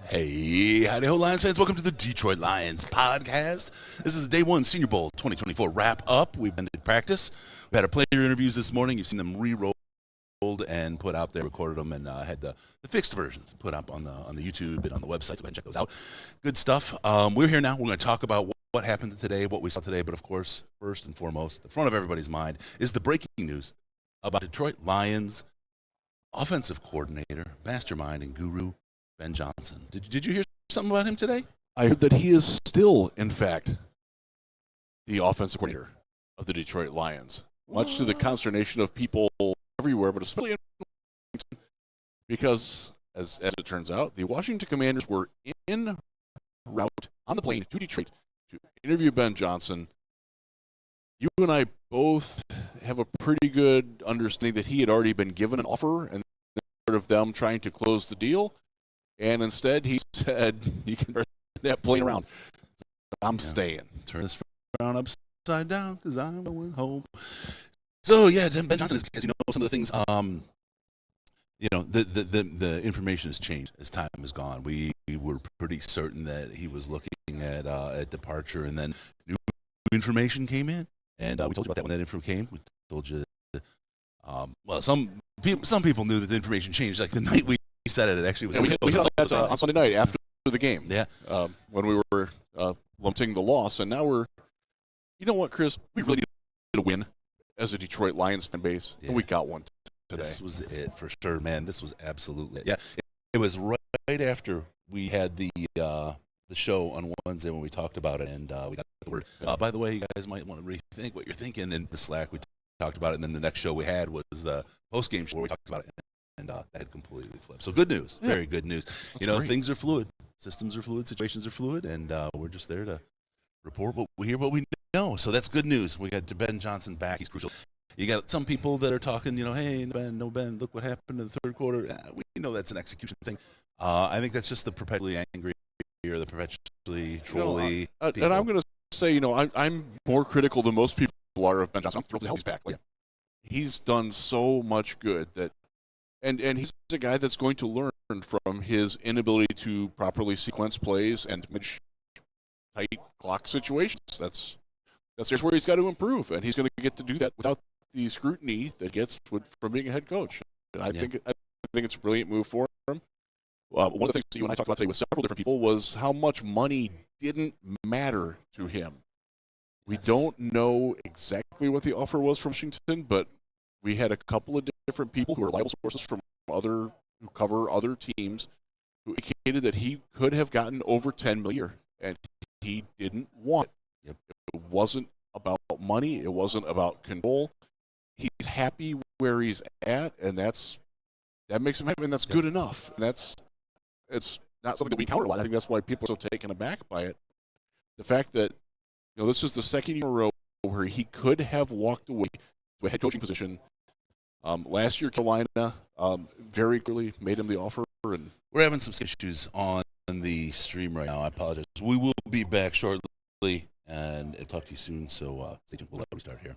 Hey, howdy ho, Lions fans. Welcome to the Detroit Lions podcast. This is the Day 1 Senior Bowl 2024 wrap-up. We've ended practice. We had plenty of interviews this morning. You've seen them re-rolled and put out there, recorded them, and had the fixed versions put up on the YouTube and on the website, so go ahead and check those out. Good stuff. We're here now. We're going to talk about what happened today, what we saw today, but of course, first and foremost, the front of everybody's mind is the breaking news about Detroit Lions offensive coordinator, mastermind, and guru, Ben Johnson. Did you hear something about him today? I heard that he is still, in fact, the offensive coordinator of the Detroit Lions, much to the consternation of people everywhere, but especially in Washington, because, as it turns out, the Washington Commanders were en route on the plane to Detroit to interview Ben Johnson. You and I both have a pretty good understanding that he had already been given an offer, and part of them trying to close the deal. And instead, he said, "You can turn that plane around. I'm staying." Turn this around upside down because I'm going home. So yeah, Ben Johnson, as you know, some of the things, the information has changed as time has gone. We were pretty certain that he was looking at departure, and then new information came in, and we told you about that when that info came. We told you, some people knew that the information changed like the night we said it. It actually was. We hit that on Sunday night after the game. Yeah, when we were lamenting the loss, and now we're. You know what, Chris? We really needed a win as a Detroit Lions fan base, and we got one today. This was it for sure, man. This was absolutely it. Yeah. It was right after we had the show on Wednesday when we talked about it, and we got the word. By the way, you guys might want to rethink what you're thinking. In the Slack, we talked about it, and then the next show we had was the post-game show where we talked about it. And that had completely flipped. So good news, very good news. That's great. Things are fluid, systems are fluid, situations are fluid, and we're just there to report what we hear, what we know. So that's good news. We got Ben Johnson back. He's crucial. You got some people that are talking, hey, no Ben, look what happened in the third quarter. We know that's an execution thing. I think that's just the perpetually angry or the perpetually trolly people. And I'm going to say, I'm more critical than most people are of Ben Johnson. I'm thrilled to help he's back. He's done so much good that. And he's a guy that's going to learn from his inability to properly sequence plays and manage tight clock situations. That's where he's got to improve, and he's going to get to do that without the scrutiny that gets from being a head coach. And I think it's a brilliant move for him. One of the things that you and I talked about today with several different people was how much money didn't matter to him. We don't know exactly what the offer was from Washington, but we had a couple of different people who are reliable sources who cover other teams who indicated that he could have gotten over $10 million, and he didn't want it. Yep. It wasn't about money. It wasn't about control. He's happy where he's at, and that makes him happy, and that's good enough. And it's not something that we counter a lot. I think that's why people are so taken aback by it. The fact that this is the second year in a row where he could have walked away to a head coaching position. Last year, Carolina very clearly made him the offer. And we're having some issues on the stream right now. I apologize. We will be back shortly and talk to you soon. So stay tuned. We'll let we start here.